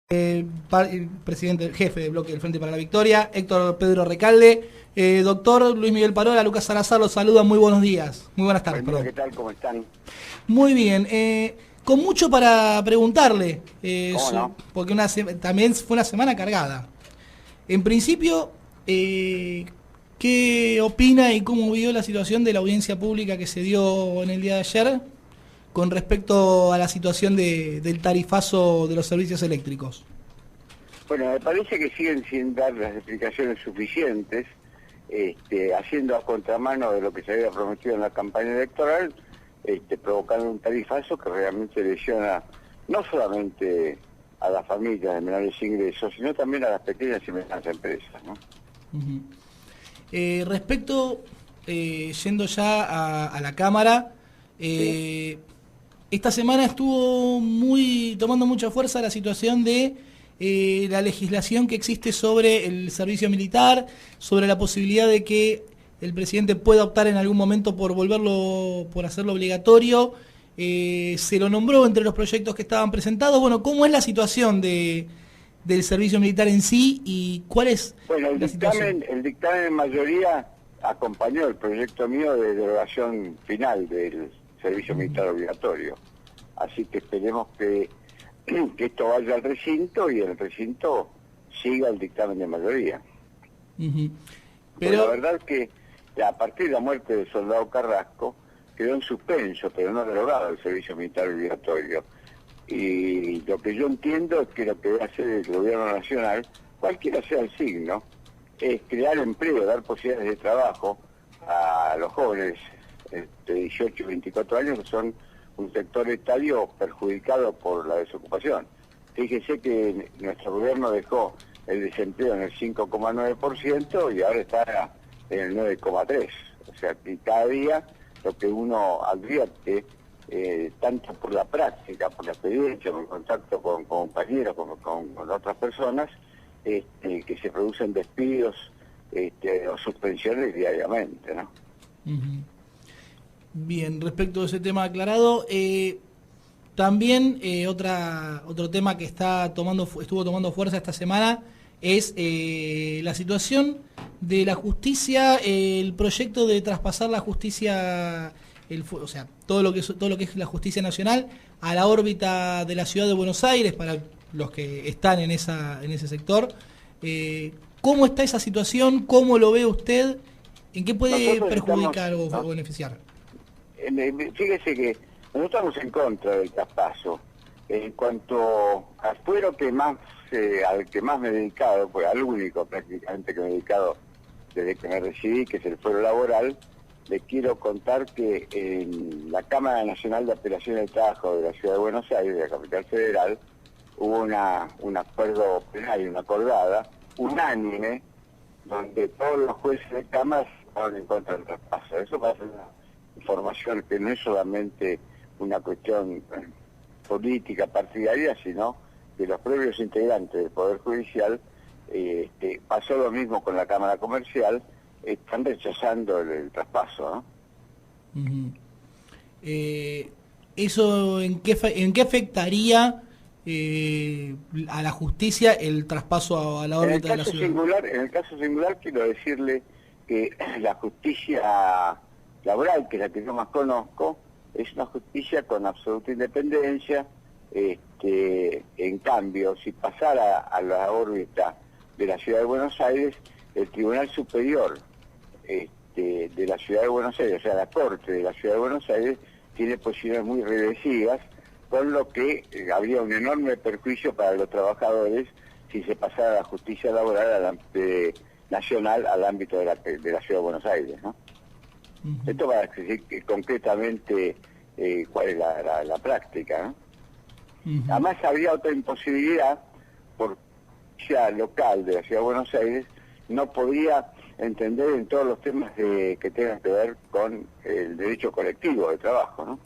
Presidente, jefe del bloque del Frente para la Victoria, Héctor Pedro Recalde, doctor Luis Miguel Parola, Lucas Salazar, los saluda, muy buenos días, muy buenas tardes, Buen día, perdón. ¿qué tal? ¿Cómo están? Muy bien, con mucho para preguntarle, ¿Cómo no? porque también fue una semana cargada. En principio, ¿qué opina y cómo vio la situación de la audiencia pública que se dio en el día de ayer con respecto a la situación del tarifazo de los servicios eléctricos? Bueno, me parece que siguen sin dar las explicaciones suficientes, haciendo a contramano de lo que se había prometido en la campaña electoral, provocando un tarifazo que realmente lesiona no solamente a las familias de menores ingresos, sino también a las pequeñas y medianas empresas, ¿no? Uh-huh. Respecto, yendo ya a la Cámara, Sí. esta semana estuvo tomando mucha fuerza la situación de la legislación que existe sobre el servicio militar, sobre la posibilidad de que el presidente pueda optar en algún momento por hacerlo obligatorio. Se lo nombró entre los proyectos que estaban presentados. Bueno, ¿cómo es la situación del servicio militar en sí y cuál es Bueno, la situación? el dictamen en mayoría acompañó el proyecto mío de derogación final del servicio militar obligatorio. Así que esperemos que esto vaya al recinto y en el recinto siga el dictamen de mayoría. Uh-huh. Pues la Pero, verdad es que a partir de la muerte del soldado Carrasco quedó en suspenso, pero no derogado el servicio militar obligatorio. Y lo que yo entiendo es que lo que debe hacer el gobierno nacional, cualquiera sea el signo, es crear empleo, dar posibilidades de trabajo a los jóvenes de 18 y 24 años, que son un sector etario perjudicado por la desocupación. Fíjese que nuestro gobierno dejó el desempleo en el 5,9% y ahora está en el 9,3%. O sea, que cada día lo que uno advierte, tanto por la práctica, por la experiencia, por el contacto con compañeros, con otras personas, que se producen despidos o suspensiones diariamente, ¿no? uh-huh. Bien, respecto a ese tema aclarado, también otro tema que estuvo tomando fuerza esta semana es la situación de la justicia, el proyecto de traspasar la justicia, o sea, todo lo que es la justicia nacional a la órbita de la ciudad de Buenos Aires para los que están en ese sector. ¿Cómo está esa situación? ¿Cómo lo ve usted? ¿En qué puede Nosotros perjudicar o beneficiar? Fíjese que nosotros estamos en contra del traspaso. En cuanto al fuero al que más me he dedicado, pues al único prácticamente que me he dedicado desde que me recibí, que es el fuero laboral, le quiero contar que en la Cámara Nacional de Apelación del Trabajo de la Ciudad de Buenos Aires, de la capital federal, hubo un acuerdo plenario, una acordada, unánime, donde todos los jueces de cámara estaban en contra del traspaso. Eso va a ser una información que no es solamente una cuestión política partidaria, sino de los propios integrantes del Poder Judicial. Pasó lo mismo con la Cámara Comercial, están rechazando el traspaso, ¿no? Uh-huh. ¿Eso en qué afectaría a la justicia el traspaso a la órbita de la ciudad? En el caso singular quiero decirle que la justicia laboral, que es la que yo más conozco, es una justicia con absoluta independencia. En cambio, si pasara a la órbita de la Ciudad de Buenos Aires, el Tribunal Superior de la Ciudad de Buenos Aires, o sea, la Corte de la Ciudad de Buenos Aires, tiene posiciones muy regresivas, con lo que habría un enorme perjuicio para los trabajadores si se pasara la justicia laboral nacional al ámbito de la Ciudad de Buenos Aires, ¿no? Uh-huh. Esto para decir concretamente cuál es la práctica, ¿no? Uh-huh. Además habría otra imposibilidad, por la local de la Ciudad de Buenos Aires no podía entender en todos los temas que tengan que ver con el derecho colectivo de trabajo, ¿no?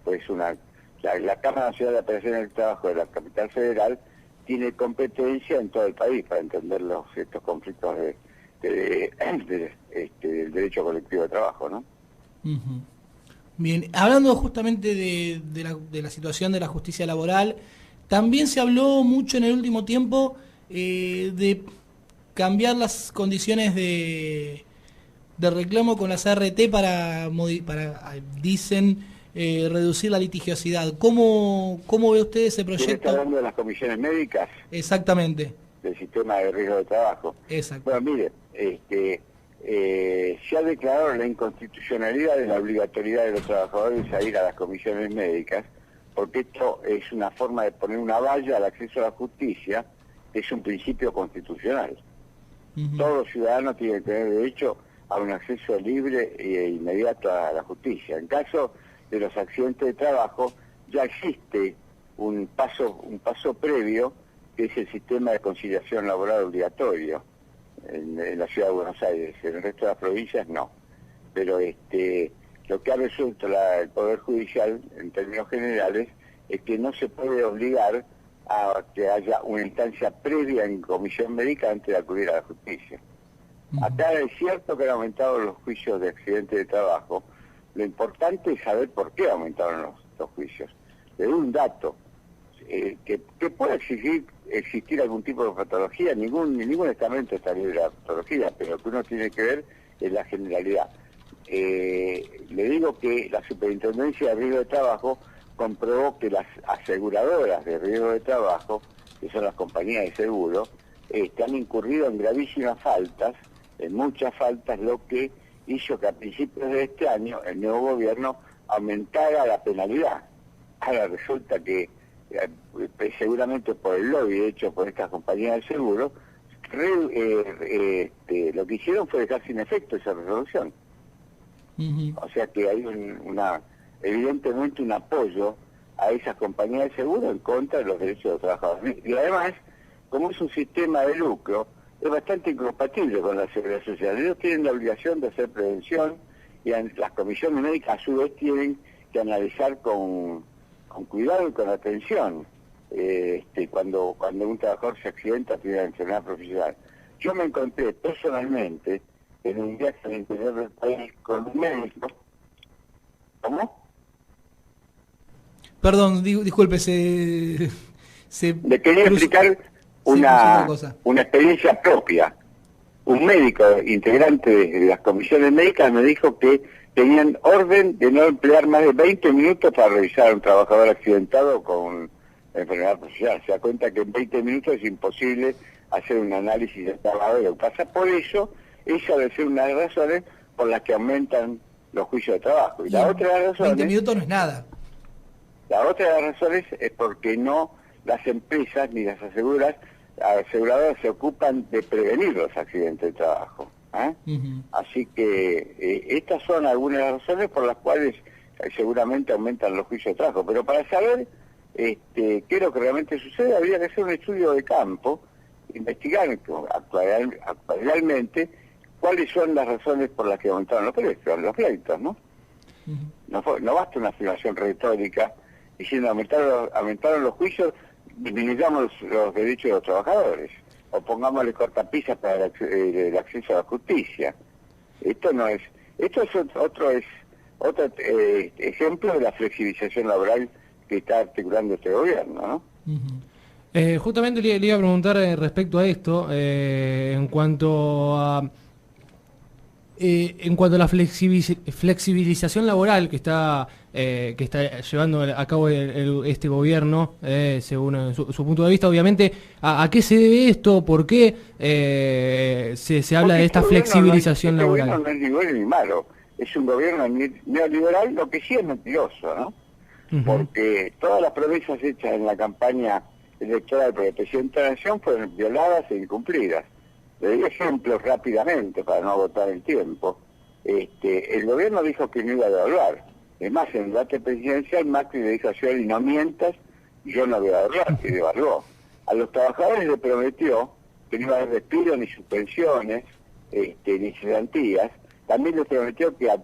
Pues la Cámara Nacional de Apelación del Trabajo de la capital federal tiene competencia en todo el país para entender estos conflictos del derecho colectivo de trabajo, ¿no? Uh-huh. Bien, hablando justamente de la situación de la justicia laboral, También se habló mucho en el último tiempo de cambiar las condiciones de reclamo con las ART dicen, reducir la litigiosidad. ¿Cómo ve usted ese ¿Usted está proyecto? hablando de las comisiones médicas Exactamente. del sistema de riesgo de trabajo? Exacto. Bueno, mire, se ha declarado la inconstitucionalidad de la obligatoriedad de los trabajadores a ir a las comisiones médicas, porque esto es una forma de poner una valla al acceso a la justicia, que es un principio constitucional. Todo ciudadano tiene que tener derecho a un acceso libre e inmediato a la justicia. En caso de los accidentes de trabajo, ya existe un paso previo, que es el sistema de conciliación laboral obligatorio en la ciudad de Buenos Aires. En el resto de las provincias no. Pero lo que ha resuelto el Poder Judicial, en términos generales, es que no se puede obligar a que haya una instancia previa en comisión médica antes de acudir a la justicia. Acá es cierto que han aumentado los juicios de accidentes de trabajo. Lo importante es saber por qué aumentaron los juicios. Le doy un dato, que puede existir algún tipo de patología, ningún estamento está libre de la patología, pero lo que uno tiene que ver es la generalidad. Le digo que la Superintendencia de Riesgo de Trabajo comprobó que las aseguradoras de riesgo de trabajo, que son las compañías de seguro, han incurrido en gravísimas faltas, en muchas faltas, lo que hizo que a principios de este año el nuevo gobierno aumentara la penalidad. Ahora resulta que, seguramente por el lobby hecho por estas compañías de seguro, lo que hicieron fue dejar sin efecto esa resolución. O sea que hay evidentemente un apoyo a esas compañías de seguro en contra de los derechos de los trabajadores. Y además, como es un sistema de lucro, es bastante incompatible con la seguridad social. Ellos tienen la obligación de hacer prevención y las comisiones médicas a su vez tienen que analizar con cuidado y con atención cuando un trabajador se accidenta tiene una enfermedad profesional. Yo me encontré personalmente en un viaje al interior del país con un médico. ¿Cómo? Perdón, disculpe, Le quería explicar una experiencia propia. Un médico integrante de las comisiones médicas me dijo que tenían orden de no emplear más de 20 minutos para revisar a un trabajador accidentado con enfermedad profesional. Se da cuenta que en 20 minutos es imposible hacer un análisis de trabajo. Lo que pasa por eso, esa debe ser una de las razones por las que aumentan los juicios de trabajo. Y la otra de las razones, 20 minutos no es nada. La otra de las razones es porque no las empresas ni las aseguradoras se ocupan de prevenir los accidentes de trabajo. Así que estas son algunas de las razones por las cuales seguramente aumentan los juicios de trabajo. Pero para saber qué es lo que realmente sucede, habría que hacer un estudio de campo, investigar actualmente cuáles son las razones por las que aumentaron los pleitos, ¿no? No basta una afirmación retórica diciendo aumentaron los juicios, disminuyamos los derechos de los trabajadores, o pongámosle cortapisas para el acceso a la justicia. Esto es otro ejemplo de la flexibilización laboral que está articulando este gobierno, ¿no? Justamente le iba a preguntar respecto a esto, en cuanto a la flexibilización laboral que está llevando a cabo este gobierno, según su punto de vista, obviamente, ¿a qué se debe esto? ¿Por qué se habla de esta flexibilización laboral? Este gobierno no es ni bueno ni malo, es un gobierno neoliberal, lo que sí es mentiroso, ¿no? Porque todas las promesas hechas en la campaña electoral por el presidente de la Nación fueron violadas e incumplidas. Le doy ejemplos rápidamente para no agotar el tiempo. El gobierno dijo que no iba a devaluar. Es más, en el debate presidencial Macri le dijo a Scioli, no mientas, yo no voy a devaluar, y devaluó. A los trabajadores le prometió que no iba a haber despidos ni suspensiones, ni cesantías. También les prometió que a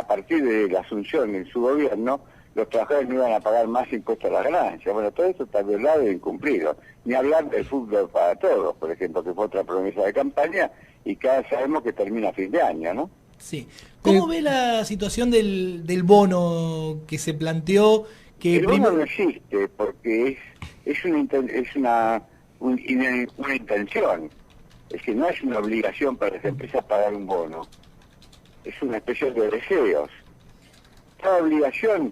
partir de la asunción en su gobierno, los trabajadores no iban a pagar más impuestos a las ganancias. Bueno, todo eso está violado e incumplido. Ni hablar del fútbol para todos, por ejemplo, que fue otra promesa de campaña y que ahora sabemos que termina a fin de año, ¿no? Sí. ¿Cómo ve la situación del bono que se planteó, que el bono no existe porque es una intención. Es decir, no es una obligación para las empresas pagar un bono. Es una especie de deseos. Cada obligación,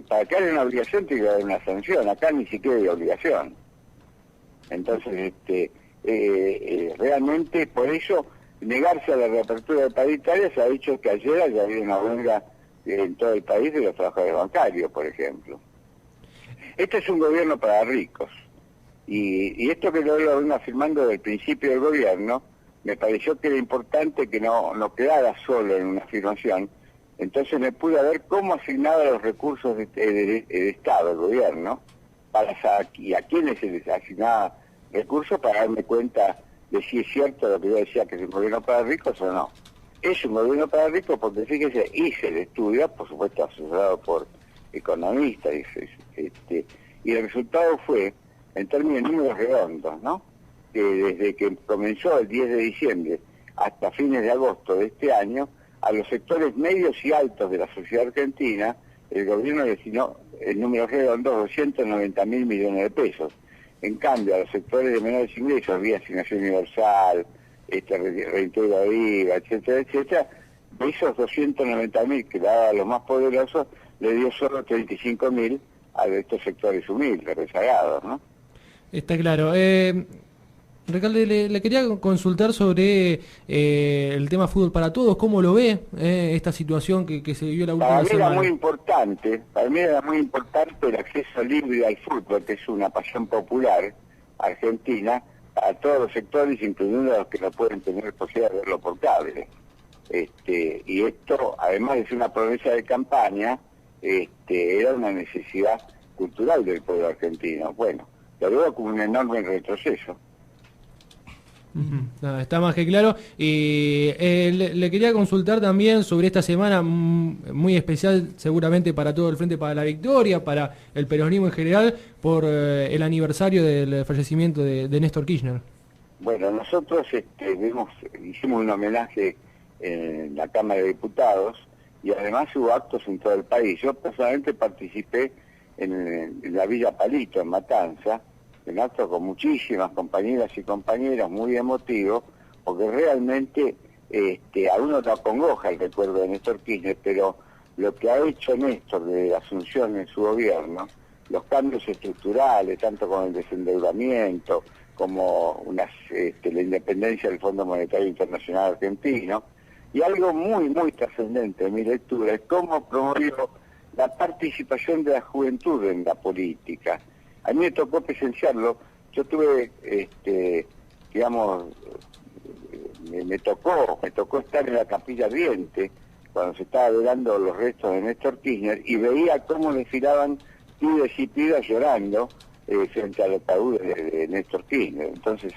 para que haya una obligación tiene que haber una sanción. Acá ni siquiera hay obligación. Entonces, realmente por eso negarse a la reapertura de paritaria se ha dicho que ayer haya habido una huelga en todo el país de los trabajadores bancarios, por ejemplo. Este es un gobierno para ricos. Y esto que lo vengo afirmando desde el principio del gobierno, me pareció que era importante que no quedara solo en una afirmación. Entonces me pude ver cómo asignaba los recursos de Estado, el gobierno, y a quiénes se les asignaba recursos para darme cuenta de si es cierto lo que yo decía, que es un gobierno para ricos o no. Es un gobierno para ricos porque fíjese, hice el estudio, por supuesto asesorado por economistas, y el resultado fue, en términos de números redondos, ¿no? Que desde que comenzó el 10 de diciembre hasta fines de agosto de este año, a los sectores medios y altos de la sociedad argentina, el gobierno destinó, en números redondos, 290.000 millones de pesos. En cambio, a los sectores de menores ingresos, vía asignación universal, reintegro de IVA, etcétera, etcétera, de esos 290.000 que daba a los más poderosos, le dio solo 35.000 a estos sectores humildes, rezagados, ¿no? Está claro. Recalde, le quería consultar sobre el tema fútbol para todos. ¿Cómo lo ve esta situación que se vivió la última semana? Para mí era muy importante el acceso libre al fútbol, que es una pasión popular argentina, a todos los sectores, incluyendo a los que no pueden tener posibilidad de verlo por cable. Y esto, además de ser una promesa de campaña, era una necesidad cultural del pueblo argentino. Bueno, lo veo como un enorme retroceso. No, está más que claro. Y le quería consultar también sobre esta semana muy especial, seguramente para todo el Frente para la Victoria, para el peronismo en general, por el aniversario del fallecimiento de Néstor Kirchner. Bueno, nosotros hicimos un homenaje en la Cámara de Diputados y además hubo actos en todo el país. Yo personalmente participé en la Villa Palito, en Matanza, en acto con muchísimas compañeras y compañeros, muy emotivo, porque realmente a uno lo acongoja el recuerdo de Néstor Kirchner, pero lo que ha hecho Néstor de la Asunción en su gobierno, los cambios estructurales, tanto con el desendeudamiento, como la independencia del Fondo Monetario Internacional Argentino, y algo muy, muy trascendente en mi lectura, es cómo promovió la participación de la juventud en la política. A mí me tocó presenciarlo, yo tuve, me tocó estar en la Capilla Ardiente cuando se estaba velando los restos de Néstor Kirchner y veía cómo desfilaban pibes y pibas llorando frente al ataúd de Néstor Kirchner. Entonces,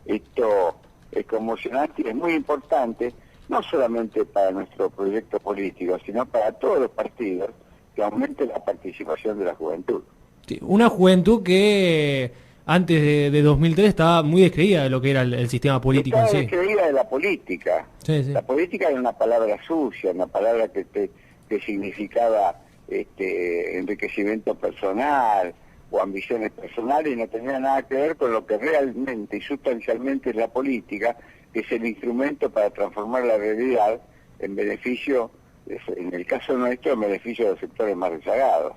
esto es conmocionante y es muy importante, no solamente para nuestro proyecto político, sino para todos los partidos, que aumente la participación de la juventud. Una juventud que antes de 2003 estaba muy descreída de lo que era el sistema político en sí. Estaba descreída de la política. Sí, sí. La política era una palabra sucia, una palabra que significaba enriquecimiento personal o ambiciones personales y no tenía nada que ver con lo que realmente y sustancialmente es la política, que es el instrumento para transformar la realidad en beneficio, en el caso nuestro, en beneficio de los sectores más rezagados.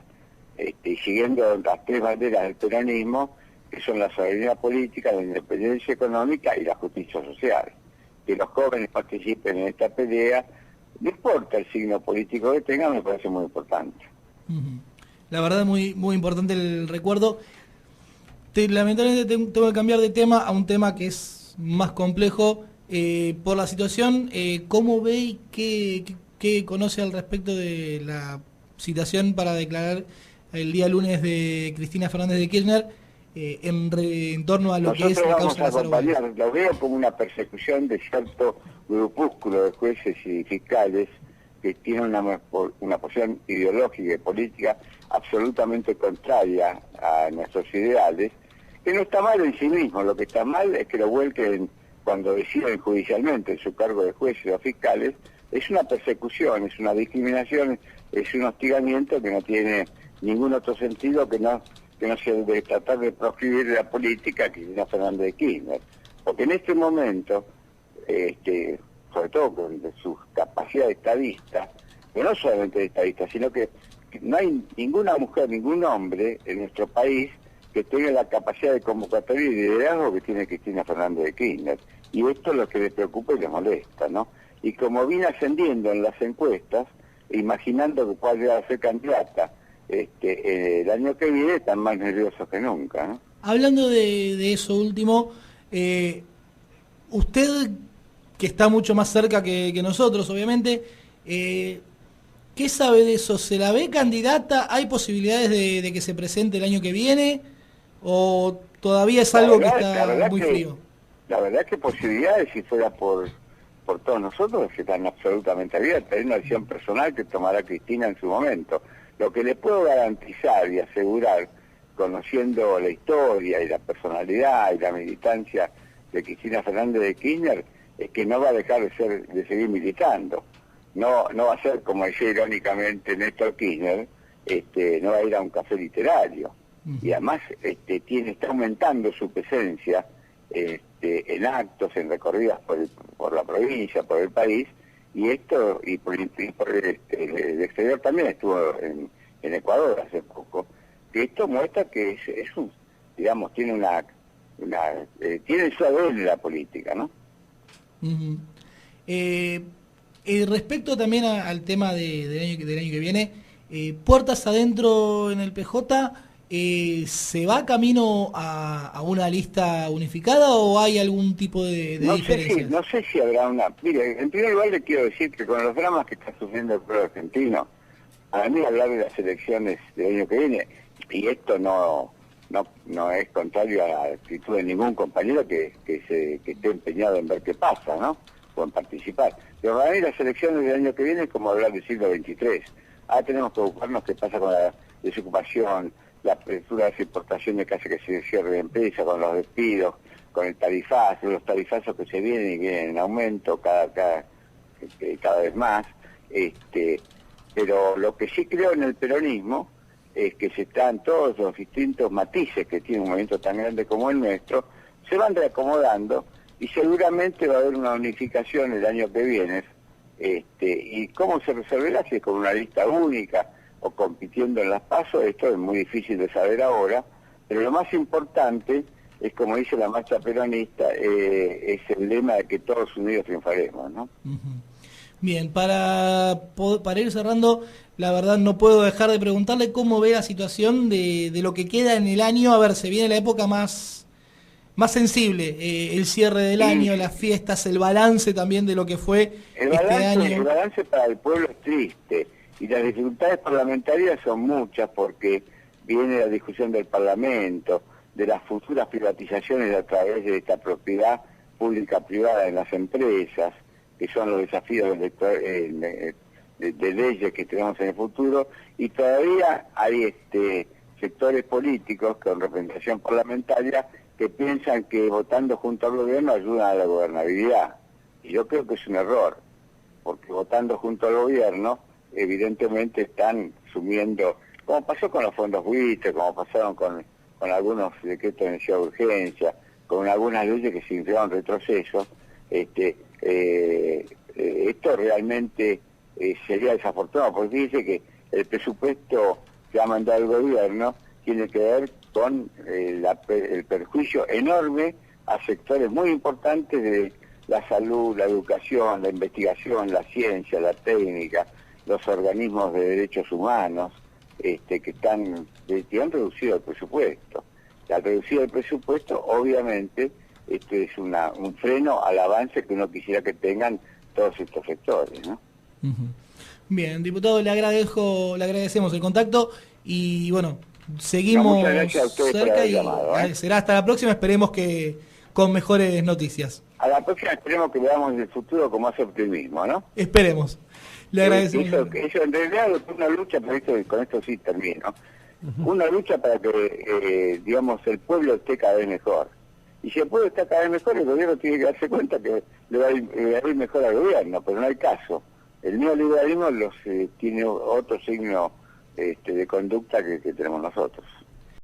Y siguiendo las tres banderas del peronismo, que son la soberanía política, la independencia económica y la justicia social. Que los jóvenes participen en esta pelea, no importa el signo político que tengan, me parece muy importante. La verdad, muy, muy importante el recuerdo. Lamentablemente tengo que cambiar de tema a un tema que es más complejo por la situación. ¿Cómo ve y qué conoce al respecto de la citación para declarar el día lunes de Cristina Fernández de Kirchner en torno a lo que es la causa de Lázaro? Lo veo como una persecución de cierto grupúsculo de jueces y fiscales que tienen una posición ideológica y política absolutamente contraria a nuestros ideales, que no está mal en sí mismo. Lo que está mal es que lo vuelquen cuando deciden judicialmente en su cargo de jueces o fiscales. Es una persecución, es una discriminación, es un hostigamiento que no tiene ningún otro sentido que no sea de tratar de proscribir la política a Cristina Fernández de Kirchner. Porque en este momento, sobre todo con su capacidad de estadista, pero no solamente de estadista, sino que no hay ninguna mujer, ningún hombre en nuestro país que tenga la capacidad de convocatoria y liderazgo que tiene Cristina Fernández de Kirchner. Y esto es lo que le preocupa y le molesta, ¿no? Y como viene ascendiendo en las encuestas, imaginando que pueda llegar a ser candidata el año que viene, están más nerviosos que nunca, ¿no? Hablando de eso último, usted, que está mucho más cerca que nosotros, obviamente, ¿qué sabe de eso? ¿Se la ve candidata? ¿Hay posibilidades de que se presente el año que viene? ¿O todavía es algo que está muy frío? La verdad que posibilidades, si fuera por todos nosotros, están absolutamente abiertas. Es una decisión personal que tomará Cristina en su momento. Lo que le puedo garantizar y asegurar, conociendo la historia y la personalidad y la militancia de Cristina Fernández de Kirchner, es que no va a dejar de seguir militando. No va a ser, como decía irónicamente Néstor Kirchner, no va a ir a un café literario. Y además está aumentando su presencia en actos, en recorridas por la provincia, por el país, y por el exterior también. Estuvo en Ecuador hace poco, que esto muestra que es un, digamos, tiene tiene su ADN en la política, ¿no? Respecto también al tema del año que viene, puertas adentro en el PJ, ¿se va camino a una lista unificada o hay algún tipo de diferencias? No sé si habrá una... Mire, en primer lugar le quiero decir que con los dramas que está sufriendo el pueblo argentino, a mí hablar de las elecciones del año que viene, y esto no es contrario a la actitud de ningún compañero que esté empeñado en ver qué pasa, ¿no? O en participar. Pero para mí las elecciones del año que viene es como hablar del siglo XXIII. Ahora tenemos que ocuparnos qué pasa con la desocupación, la apertura de las importaciones que hace que se cierre de empresa, con los despidos, con el tarifazo, los tarifazos que se vienen y vienen en aumento cada vez más. Pero lo que sí creo en el peronismo es que se están todos los distintos matices que tiene un movimiento tan grande como el nuestro, se van reacomodando y seguramente va a haber una unificación el año que viene. ¿Y cómo se resolverá? Si es con una lista única o compitiendo en las PASO, esto es muy difícil de saber ahora, pero lo más importante es, como dice la marcha peronista, es el lema de que todos unidos triunfaremos, ¿no? Bien, para ir cerrando, la verdad no puedo dejar de preguntarle cómo ve la situación de lo que queda en el año. A ver, se viene la época más sensible, el cierre del año, las fiestas, el balance también de lo que fue este año. El balance para el pueblo es triste y las dificultades parlamentarias son muchas porque viene la discusión del Parlamento, de las futuras privatizaciones a través de esta propiedad pública-privada en las empresas, que son los desafíos de leyes que tenemos en el futuro, y todavía hay sectores políticos con representación parlamentaria que piensan que votando junto al gobierno ayudan a la gobernabilidad. Y yo creo que es un error, porque votando junto al gobierno, evidentemente están sumiendo, como pasó con los fondos buitres, como pasaron con algunos decretos de necesidad de urgencia, con algunas leyes que significaron retrocesos. Esto realmente sería desafortunado, porque dice que el presupuesto que ha mandado el gobierno tiene que ver con el perjuicio enorme a sectores muy importantes de la salud, la educación, la investigación, la ciencia, la técnica, los organismos de derechos humanos, que han reducido el presupuesto. Al reducir el presupuesto, obviamente, es un freno al avance que uno quisiera que tengan todos estos sectores, ¿no? Bien, diputado, le agradecemos el contacto y bueno, seguimos muchas gracias a ustedes cerca por haber y llamado, será hasta la próxima, esperemos que con mejores noticias. A la próxima esperemos que veamos el futuro con más optimismo, ¿no? Esperemos. Le agradecemos. Eso en realidad es una lucha, con esto sí termino, una lucha para que, digamos, el pueblo esté cada vez mejor. Y si el pueblo está cada vez mejor, el gobierno tiene que darse cuenta que le va a ir mejor al gobierno, pero no hay caso. El neoliberalismo tiene otro signo de conducta que tenemos nosotros.